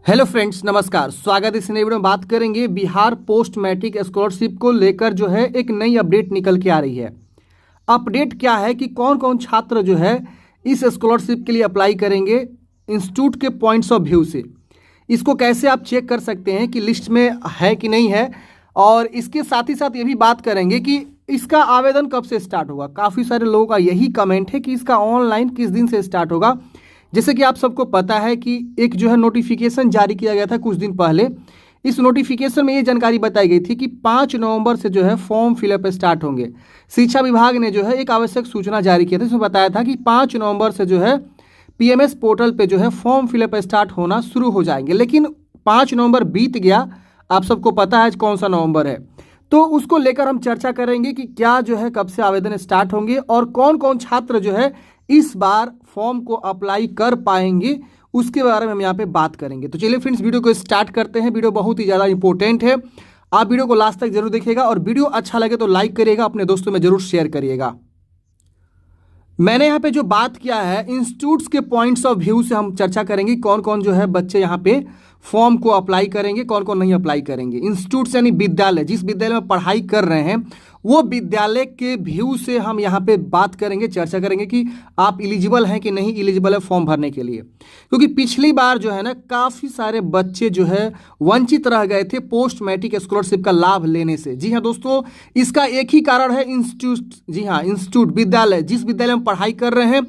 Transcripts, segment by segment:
Hello friends, नमस्कार। स्वागत है। इस नई वीडियो में बात करेंगे बिहार पोस्ट मैट्रिक स्कॉलरशिप को लेकर जो है एक नई अपडेट निकल के आ रही है। अपडेट क्या है कि कौन कौन छात्र जो है इस स्कॉलरशिप के लिए अप्लाई करेंगे इंस्टीट्यूट के पॉइंट्स ऑफ व्यू से। इसको कैसे आप चेक कर सकते हैं कि लिस्ट में है कि नहीं है, और इसके साथ ही साथ ये भी बात करेंगे कि इसका आवेदन कब से स्टार्ट होगा। काफ़ी सारे लोगों का यही कमेंट है कि इसका ऑनलाइन किस दिन से स्टार्ट होगा। जैसे कि आप सबको पता है कि एक जो है नोटिफिकेशन जारी किया गया था कुछ दिन पहले। इस नोटिफिकेशन में ये जानकारी बताई गई थी कि 5 नवंबर से जो है फॉर्म फिलअप स्टार्ट होंगे। शिक्षा विभाग ने जो है एक आवश्यक सूचना जारी किया था, इसमें बताया था कि 5 नवंबर से जो है पीएमएस पोर्टल पे जो है फॉर्म फिलअप स्टार्ट होना शुरू हो जाएंगे। लेकिन 5 नवंबर बीत गया, आप सबको पता है कौन सा नवंबर है। तो उसको लेकर हम चर्चा करेंगे कि क्या जो है कब से आवेदन स्टार्ट होंगे और कौन कौन छात्र जो है इस बार फॉर्म को अप्लाई कर पाएंगे, उसके बारे में हम यहाँ पे बात करेंगे। तो चलिए फ्रेंड्स, वीडियो को स्टार्ट करते हैं। वीडियो बहुत ही ज़्यादा इंपॉर्टेंट है, आप वीडियो को लास्ट तक जरूर देखिएगा और वीडियो अच्छा लगे तो लाइक करिएगा, अपने दोस्तों में जरूर शेयर करिएगा। मैंने यहाँ पे जो बात किया है इंस्टीट्यूट्स के पॉइंट्स ऑफ व्यू से हम चर्चा करेंगे कौन कौन जो है बच्चे यहाँ पे फॉर्म को अप्लाई करेंगे, कौन कौन नहीं अप्लाई करेंगे। इंस्टीट्यूट्स यानी विद्यालय, जिस विद्यालय में पढ़ाई कर रहे हैं वो विद्यालय के व्यू से हम यहाँ पे बात करेंगे, चर्चा करेंगे कि आप एलिजिबल हैं कि नहीं एलिजिबल है फॉर्म भरने के लिए। क्योंकि पिछली बार जो है ना काफ़ी सारे बच्चे जो है वंचित रह गए थे पोस्ट मैट्रिक स्कॉलरशिप का लाभ लेने से। जी हाँ दोस्तों, इसका एक ही कारण है इंस्टीट्यूट। जी हाँ, इंस्टीट्यूट विद्यालय, जिस विद्यालय में पढ़ाई कर रहे हैं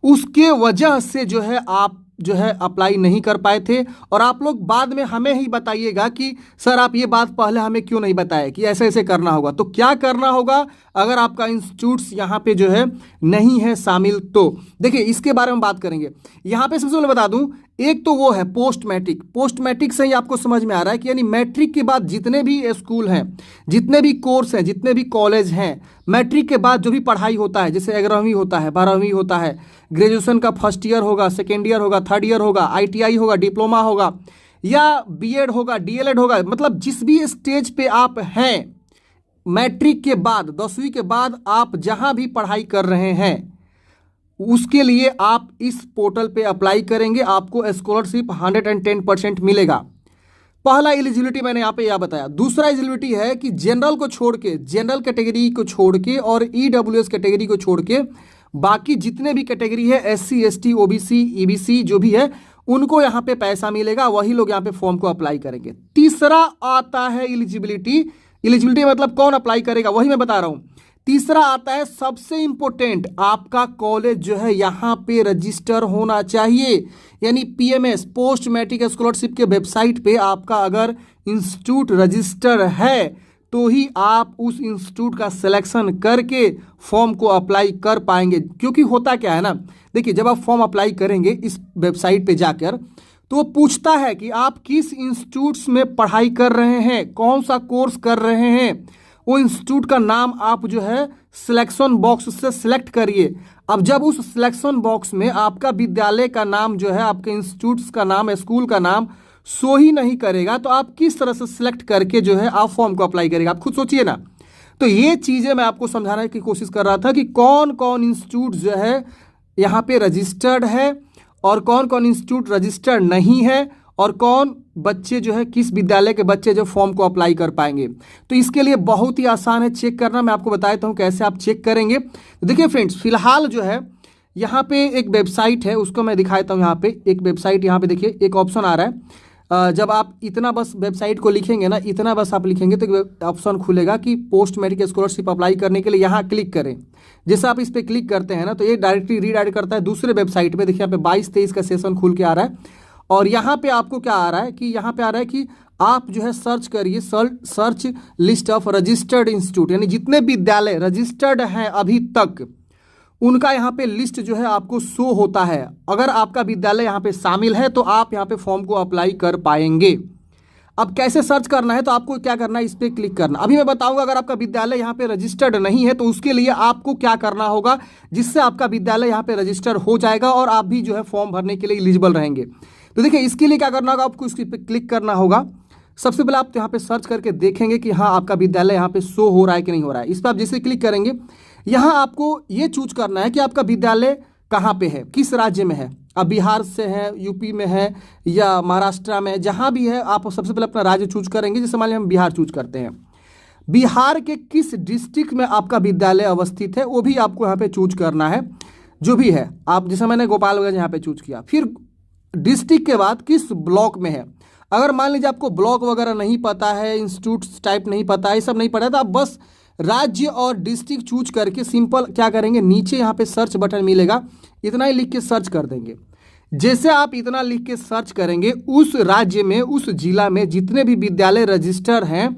उसके वजह से जो है आप जो है अप्लाई नहीं कर पाए थे। और आप लोग बाद में हमें ही बताइएगा कि सर आप ये बात पहले हमें क्यों नहीं बताया कि ऐसे ऐसे करना होगा। तो क्या करना होगा अगर आपका इंस्टीट्यूट्स यहाँ पे जो है नहीं है शामिल, तो देखिए इसके बारे में बात करेंगे। यहाँ पे सबसे पहले बता दूं, एक तो वो है पोस्ट मैट्रिक। पोस्ट मैट्रिक से ही आपको समझ में आ रहा है कि यानी मैट्रिक के बाद जितने भी स्कूल हैं, जितने भी कोर्स हैं, जितने भी कॉलेज हैं, मैट्रिक के बाद जो भी पढ़ाई होता है, जैसे 11वीं होता है, 12वीं होता है, ग्रेजुएशन का फर्स्ट ईयर होगा, सेकेंड ईयर होगा, थर्ड ईयर होगा, आईटीआई होगा, डिप्लोमा होगा या बीएड होगा, डीएलएड होगा, मतलब जिस भी स्टेज पे आप हैं मैट्रिक के बाद, 10वीं के बाद आप जहां भी पढ़ाई कर रहे हैं उसके लिए आप इस पोर्टल पे अप्लाई करेंगे, आपको स्कॉलरशिप 110% मिलेगा। पहला एलिजिबिलिटी मैंने यहाँ पे यह बताया। दूसरा एलिजिबिलिटी है कि जनरल को छोड़ के, जनरल कैटेगरी को छोड़ के और ईडब्ल्यूएस कैटेगरी को छोड़ के बाकी जितने भी कैटेगरी है, एससी, एसटी, ओबीसी, ईबीसी जो भी है, उनको यहाँ पे पैसा मिलेगा, वही लोग यहाँ पे फॉर्म को अप्लाई करेंगे। तीसरा आता है एलिजिबिलिटी। एलिजिबिलिटी मतलब कौन अप्लाई करेगा वही मैं बता रहा हूँ। तीसरा आता है सबसे इंपॉर्टेंट, आपका कॉलेज जो है यहाँ पे रजिस्टर होना चाहिए। यानी पीएमएस पोस्ट मैट्रिक स्कॉलरशिप के वेबसाइट पे आपका अगर इंस्टीट्यूट रजिस्टर है तो ही आप उस इंस्टीट्यूट का सिलेक्शन करके फॉर्म को अप्लाई कर पाएंगे। क्योंकि होता क्या है ना, देखिए जब आप फॉर्म अप्लाई करेंगे इस वेबसाइट पे जाकर तो वो पूछता है कि आप किस इंस्टीट्यूट्स में पढ़ाई कर रहे हैं, कौन सा कोर्स कर रहे हैं, वो इंस्टीट्यूट का नाम आप जो है सिलेक्शन बॉक्स से सिलेक्ट करिए। अब जब उस सिलेक्शन बॉक्स में आपका विद्यालय का नाम जो है, आपके इंस्टीट्यूट्स का नाम, स्कूल का नाम शो ही नहीं करेगा तो आप किस तरह से सिलेक्ट करके जो है आप फॉर्म को अप्लाई करेगा, आप खुद सोचिए ना। तो ये चीज़ें मैं आपको समझाने की कोशिश कर रहा था कि कौन कौन इंस्टीट्यूट जो है यहाँ पे रजिस्टर्ड है और कौन कौन इंस्टीट्यूट रजिस्टर्ड नहीं है और कौन बच्चे जो है, किस विद्यालय के बच्चे जो फॉर्म को अप्लाई कर पाएंगे। तो इसके लिए बहुत ही आसान है चेक करना, मैं आपको बता देता हूँ कैसे आप चेक करेंगे। तो देखिए फ्रेंड्स, फिलहाल जो है यहाँ पे एक वेबसाइट है, उसको मैं दिखा देता हूँ। यहाँ पे एक वेबसाइट, यहाँ पे देखिए एक ऑप्शन आ रहा है। जब आप इतना बस वेबसाइट को लिखेंगे ना, इतना बस आप लिखेंगे तो ऑप्शन खुलेगा कि पोस्ट मैट्रिक स्कॉलरशिप अप्लाई करने के लिए यहाँ क्लिक करें। जैसे आप इस पर क्लिक करते हैं ना तो ये डायरेक्टली रीडायरेक्ट करता है दूसरे वेबसाइट पे। देखिए यहाँ पे 22-23 का सेशन खुल के आ रहा है और यहाँ पे आपको क्या आ रहा है कि यहाँ पे आ रहा है कि आप जो है सर्च करिए, search list of registered institute, यानी जितने विद्यालय रजिस्टर्ड हैं अभी तक उनका यहाँ पे लिस्ट जो है आपको शो होता है। अगर आपका विद्यालय यहाँ पे शामिल है तो आप यहाँ पे फॉर्म को अप्लाई कर पाएंगे। अब कैसे सर्च करना है, तो आपको क्या करना है, इस पर क्लिक करना। अभी मैं बताऊंगा अगर आपका विद्यालय यहाँ पे रजिस्टर्ड नहीं है तो उसके लिए आपको क्या करना होगा जिससे आपका विद्यालय यहाँ पे रजिस्टर हो जाएगा और आप भी जो है फॉर्म भरने के लिए एलिजिबल रहेंगे। तो देखिए इसके लिए क्या करना होगा, आपको इसके पे क्लिक करना होगा। सबसे पहले आप यहाँ पे सर्च करके देखेंगे कि हाँ आपका विद्यालय यहाँ पे शो हो रहा है कि नहीं हो रहा है। इस पर आप जैसे क्लिक करेंगे यहाँ आपको ये चूज करना है कि आपका विद्यालय कहाँ पे है, किस राज्य में है। अब बिहार से है, यूपी में है या महाराष्ट्र में, जहाँ भी है आप सबसे पहले अपना राज्य चूज करेंगे। जैसे मान लिया हम बिहार चूज करते हैं, बिहार के किस डिस्ट्रिक्ट में आपका विद्यालय अवस्थित है वो भी आपको यहाँ पे चूज करना है। जो भी है आप, जैसे मैंने गोपालगंज यहाँ पे चूज किया, फिर डिस्ट्रिक्ट के बाद किस ब्लॉक में है। अगर मान लीजिए आपको ब्लॉक वगैरह नहीं पता है, इंस्टीट्यूट टाइप नहीं पता है, ये सब नहीं पता है, तो आप बस राज्य और डिस्ट्रिक्ट चूज करके सिंपल क्या करेंगे, नीचे यहाँ पे सर्च बटन मिलेगा, इतना ही लिख के सर्च कर देंगे। जैसे आप इतना लिख के सर्च करेंगे, उस राज्य में, उस जिला में जितने भी विद्यालय रजिस्टर हैं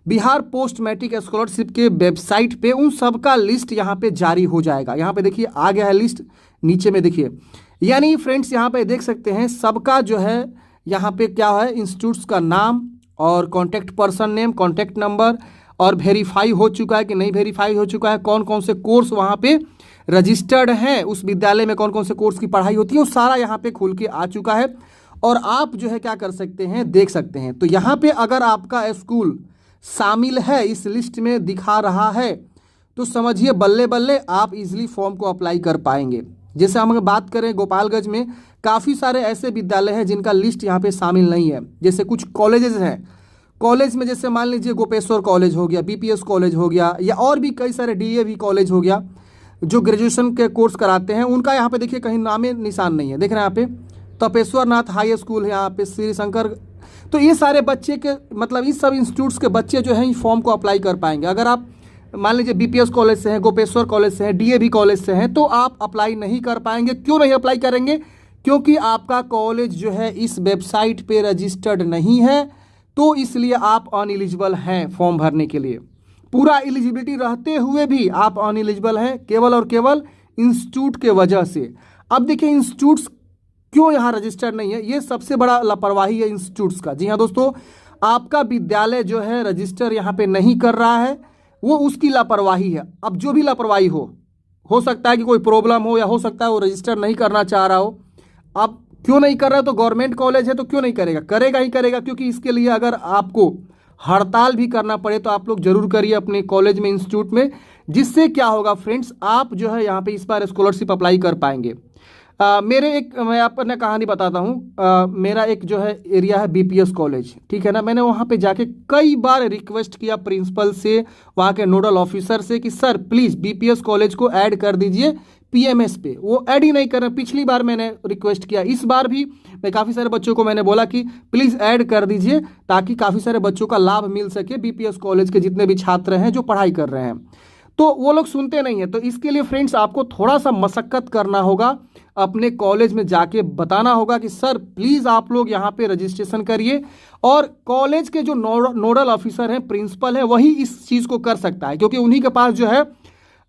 बिहार पोस्ट मैट्रिक स्कॉलरशिप के वेबसाइट पे, उन सब का लिस्ट यहाँ पे जारी हो जाएगा। यहाँ पे देखिए आ गया है लिस्ट, नीचे में देखिए, यानी फ्रेंड्स यहाँ पे देख सकते हैं सबका जो है यहाँ पे क्या है, इंस्टीट्यूट्स का नाम और contact person name, contact number, और वेरीफाई हो चुका है कि नहीं वेरीफाई हो चुका है, कौन कौन से कोर्स वहाँ पे रजिस्टर्ड हैं, उस विद्यालय में कौन कौन से कोर्स की पढ़ाई होती है, वो सारा यहाँ पे खुल के आ चुका है। और आप जो है क्या कर सकते हैं, देख सकते हैं। तो यहाँ पे अगर आपका स्कूल शामिल है, इस लिस्ट में दिखा रहा है, तो समझिए बल्ले बल्ले आप इजीली फॉर्म को अप्लाई कर पाएंगे। जैसे हम अगर बात करें, गोपालगंज में काफ़ी सारे ऐसे विद्यालय हैं जिनका लिस्ट यहाँ पे शामिल नहीं है। जैसे कुछ कॉलेजेस हैं, कॉलेज में जैसे मान लीजिए गोपेश्वर कॉलेज हो गया, बीपीएस कॉलेज हो गया, या और भी कई सारे डीएवी कॉलेज हो गया जो ग्रेजुएशन के कोर्स कराते हैं, उनका यहाँ पे देखिए कहीं नामे निशान नहीं है। देख रहे हैं यहाँ पे तपेश्वर नाथ हाई स्कूल है, यहाँ पे श्री शंकर। तो ये सारे बच्चे के मतलब इस सब इंस्टीट्यूट्स के बच्चे जो हैं इस फॉर्म को अप्लाई कर पाएंगे। अगर आप मान लीजिए बीपीएस कॉलेज से हैं, गोपेश्वर कॉलेज से हैं, डीएवी कॉलेज से हैं, तो आप अप्लाई नहीं कर पाएंगे। क्यों नहीं अप्लाई करेंगे? क्योंकि आपका कॉलेज जो है इस वेबसाइट पे रजिस्टर्ड नहीं है, तो इसलिए आप अनएलिजिबल हैं फॉर्म भरने के लिए। पूरा एलिजिबिलिटी रहते हुए भी आप अनएलिजिबल हैं केवल और केवल इंस्टीट्यूट के वजह से। अब देखिए इंस्टीट्यूट्स क्यों यहाँ रजिस्टर्ड नहीं है, ये सबसे बड़ा लापरवाही है इंस्टीट्यूट्स का। जी हाँ दोस्तों, आपका विद्यालय जो है रजिस्टर यहाँ पे नहीं कर रहा है, वो उसकी लापरवाही है। अब जो भी लापरवाही हो सकता है कि कोई प्रॉब्लम हो, या हो सकता है वो रजिस्टर नहीं करना चाह रहा हो। अब क्यों नहीं कर रहा है? तो गवर्नमेंट कॉलेज है तो क्यों नहीं करेगा? करेगा ही करेगा, क्योंकि इसके लिए अगर आपको हड़ताल भी करना पड़े तो आप लोग जरूर करिए अपने कॉलेज में, इंस्टीट्यूट में। जिससे क्या होगा फ्रेंड्स, आप जो है यहाँ पे इस बार स्कॉलरशिप अप्लाई कर पाएंगे। मैं अपना कहानी बताता हूँ। मेरा एक जो है एरिया है बीपीएस कॉलेज, ठीक है ना। मैंने वहाँ पे जाके कई बार रिक्वेस्ट किया प्रिंसिपल से, वहाँ के नोडल ऑफिसर से कि सर प्लीज़ बीपीएस कॉलेज को ऐड कर दीजिए पीएमएस पे। वो ऐड ही नहीं कर रहे। पिछली बार मैंने रिक्वेस्ट किया, इस बार भी मैं काफ़ी सारे बच्चों को मैंने बोला कि प्लीज़ ऐड कर दीजिए, ताकि काफ़ी सारे बच्चों का लाभ मिल सके, बीपीएस कॉलेज के जितने भी छात्र हैं जो पढ़ाई कर रहे हैं। तो वो लोग सुनते नहीं हैं। तो इसके लिए फ्रेंड्स आपको थोड़ा सा मशक्कत करना होगा, अपने कॉलेज में जाके बताना होगा कि सर प्लीज़ आप लोग यहाँ पे रजिस्ट्रेशन करिए। और कॉलेज के जो नोडल ऑफिसर हैं, प्रिंसिपल है, वही इस चीज़ को कर सकता है, क्योंकि उन्हीं के पास जो है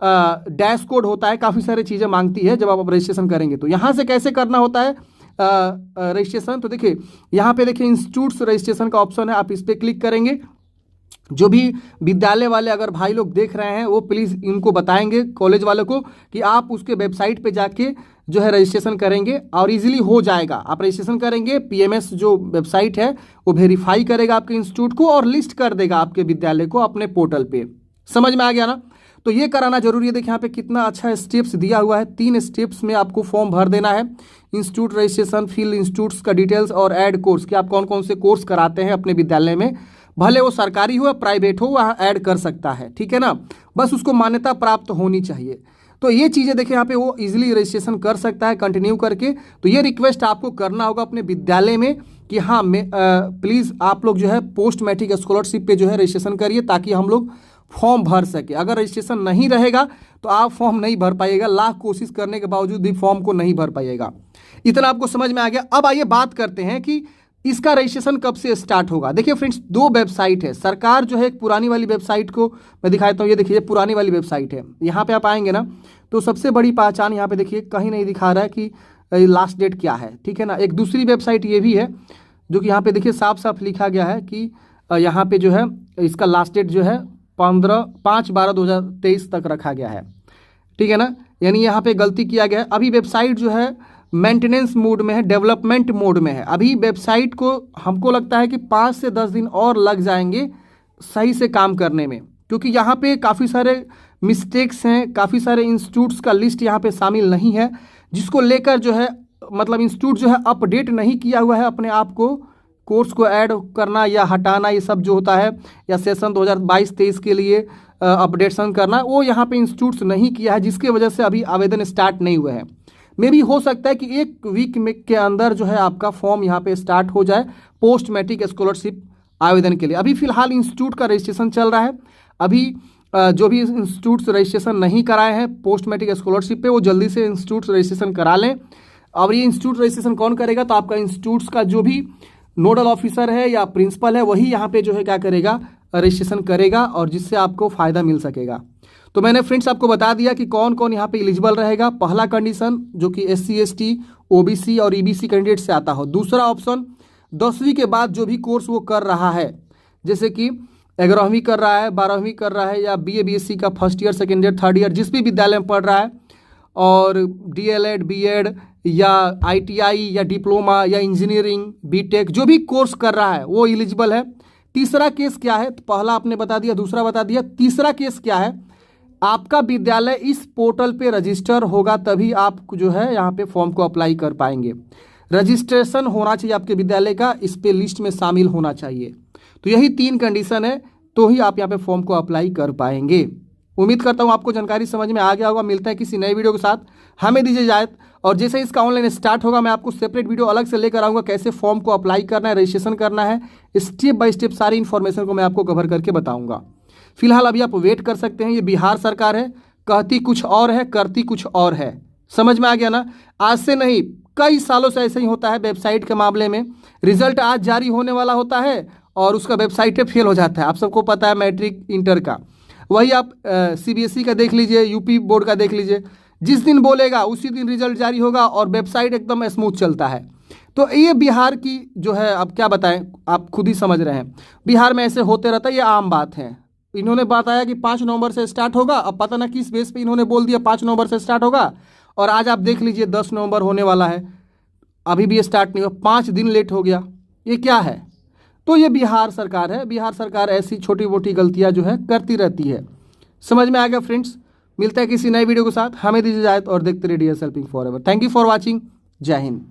डैश कोड होता है, काफ़ी सारी चीज़ें मांगती है जब आप रजिस्ट्रेशन करेंगे। तो यहाँ से कैसे करना होता है रजिस्ट्रेशन, तो देखिए यहाँ पे देखिए इंस्टीट्यूट्स रजिस्ट्रेशन का ऑप्शन है, आप इस पर क्लिक करेंगे। जो भी विद्यालय वाले अगर भाई लोग देख रहे हैं वो प्लीज़ इनको बताएंगे कॉलेज वालों को कि आप उसके वेबसाइट पे जाके जो है रजिस्ट्रेशन करेंगे और इजीली हो जाएगा। आप रजिस्ट्रेशन करेंगे, पीएमएस जो वेबसाइट है वो वेरीफाई करेगा आपके इंस्टीट्यूट को और लिस्ट कर देगा आपके विद्यालय को अपने पोर्टल पे। समझ में आ गया ना? तो ये कराना जरूरी है। देखिए यहाँ पे कितना अच्छा स्टेप्स दिया हुआ है। 3 स्टेप्स में आपको फॉर्म भर देना है। इंस्टीट्यूट रजिस्ट्रेशन, फिल इंस्टीट्यूट्स का डिटेल्स और ऐड कोर्स, कि आप कौन कौन से कोर्स कराते हैं अपने विद्यालय में, भले वो सरकारी हो या प्राइवेट हो, वहाँ ऐड कर सकता है, ठीक है ना। बस उसको मान्यता प्राप्त होनी चाहिए। तो ये चीज़ें देखिए यहाँ पे वो इजीली रजिस्ट्रेशन कर सकता है कंटिन्यू करके। तो ये रिक्वेस्ट आपको करना होगा अपने विद्यालय में कि हाँ प्लीज़ आप लोग जो है पोस्ट मैट्रिक स्कॉलरशिप पे जो है रजिस्ट्रेशन करिए, ताकि हम लोग फॉर्म भर सके। अगर रजिस्ट्रेशन नहीं रहेगा तो आप फॉर्म नहीं भर पाइएगा, लाख कोशिश करने के बावजूद भी फॉर्म को नहीं भर पाइएगा। इतना आपको समझ में आ गया। अब आइए बात करते हैं कि इसका रजिस्ट्रेशन कब से स्टार्ट होगा। देखिए फ्रेंड्स, 2 वेबसाइट है। सरकार जो है एक पुरानी वाली वेबसाइट को मैं दिखाता हूँ, ये देखिए पुरानी वाली वेबसाइट है। यहाँ पे आप आएंगे ना तो सबसे बड़ी पहचान यहाँ पे देखिए कहीं नहीं दिखा रहा है कि लास्ट डेट क्या है, ठीक है ना। एक दूसरी वेबसाइट ये भी है जो कि यहाँ पे देखिए साफ साफ लिखा गया है कि यहाँ पे जो है इसका लास्ट डेट जो है 5/12/2023 तक रखा गया है, ठीक है ना। यानी यहाँ पे गलती किया गया है। अभी वेबसाइट जो है मेंटेनेंस मोड में है, डेवलपमेंट मोड में है। अभी वेबसाइट को हमको लगता है कि 5 से 10 दिन और लग जाएंगे सही से काम करने में, क्योंकि यहाँ पे काफ़ी सारे मिस्टेक्स हैं, काफ़ी सारे इंस्टीट्यूट्स का लिस्ट यहाँ पे शामिल नहीं है। जिसको लेकर जो है मतलब इंस्टीट्यूट जो है अपडेट नहीं किया हुआ है अपने आप को, कोर्स को ऐड करना या हटाना ये सब जो होता है, या सेशन 2022-23 के लिए अपडेशन करना, वो यहाँ पे इंस्टीट्यूट्स नहीं किया है, जिसकी वजह से अभी आवेदन स्टार्ट नहीं हुए हैं। मे भी हो सकता है कि एक वीक में के अंदर जो है आपका फॉर्म यहाँ पे स्टार्ट हो जाए पोस्ट मैट्रिक स्कॉलरशिप आवेदन के लिए। अभी फिलहाल इंस्टीट्यूट का रजिस्ट्रेशन चल रहा है। अभी जो भी इंस्टीट्यूट्स रजिस्ट्रेशन नहीं कराए हैं पोस्ट मैट्रिक स्कॉलरशिप पे, वो जल्दी से इंस्टीट्यूट रजिस्ट्रेशन करा लें। और ये इंस्टीट्यूट रजिस्ट्रेशन कौन करेगा, तो आपका इंस्टीट्यूट्स का जो भी नोडल ऑफिसर है या प्रिंसिपल है वही यहाँ पे जो है क्या करेगा, रजिस्ट्रेशन करेगा, और जिससे आपको फ़ायदा मिल सकेगा। तो मैंने फ्रेंड्स आपको बता दिया कि कौन कौन यहाँ पे एलिजिबल रहेगा। पहला कंडीशन जो कि SC ST OBC और EBC कैंडिडेट से आता हो। दूसरा ऑप्शन 10वीं के बाद जो भी कोर्स वो कर रहा है, जैसे कि 11वीं कर रहा है, 12वीं कर रहा है, या BA BSc का first year, second year, third year जिस भी विद्यालय में पढ़ रहा है, और DLED BEd या ITI या डिप्लोमा या इंजीनियरिंग BTech जो भी कोर्स कर रहा है वो एलिजिबल है। तीसरा केस क्या है, तो पहला आपने बता दिया, दूसरा बता दिया। तीसरा केस क्या है, आपका विद्यालय इस पोर्टल पे रजिस्टर होगा तभी आप जो है यहाँ पे फॉर्म को अप्लाई कर पाएंगे। रजिस्ट्रेशन होना चाहिए आपके विद्यालय का, इस पे लिस्ट में शामिल होना चाहिए। तो यही 3 कंडीशन है, तो ही आप यहाँ पे फॉर्म को अप्लाई कर पाएंगे। उम्मीद करता हूँ आपको जानकारी समझ में आ गया होगा। मिलता है किसी नए वीडियो के साथ, हमें दीजिए इजाजत। और जैसे इसका ऑनलाइन स्टार्ट होगा मैं आपको सेपरेट वीडियो अलग से लेकर आऊँगा, कैसे फॉर्म को अप्लाई करना है, रजिस्ट्रेशन करना है, स्टेप बाय स्टेप सारी इन्फॉर्मेशन को मैं आपको कवर करके बताऊँगा। फिलहाल अभी आप वेट कर सकते हैं। ये बिहार सरकार है, कहती कुछ और है, करती कुछ और है। समझ में आ गया ना। आज से नहीं, कई सालों से ऐसे ही होता है वेबसाइट के मामले में। रिजल्ट आज जारी होने वाला होता है और उसका वेबसाइट पे फेल हो जाता है। आप सबको पता है मैट्रिक इंटर का। वही आप CBSE का देख लीजिए, UP बोर्ड का देख लीजिए, जिस दिन बोलेगा उसी दिन रिजल्ट जारी होगा और वेबसाइट एकदम स्मूथ चलता है। तो ये बिहार की जो है, अब क्या बताएं, आप खुद ही समझ रहे हैं। बिहार में ऐसे होते रहता है, ये आम बात है। इन्होंने बताया कि 5 नवंबर से स्टार्ट होगा, अब पता ना किस बेस पे इन्होंने बोल दिया 5 नवंबर से स्टार्ट होगा, और आज आप देख लीजिए 10 नवंबर होने वाला है, अभी भी स्टार्ट नहीं हुआ, 5 दिन लेट हो गया। ये क्या है? तो ये बिहार सरकार है। बिहार सरकार ऐसी छोटी मोटी गलतियां जो है करती रहती है। समझ में आ गया फ्रेंड्स। मिलता है किसी नए वीडियो के साथ, हमें दीजिए इजाजत और देखते रहिए DS helping forever. Thank you for watching. जय हिंद।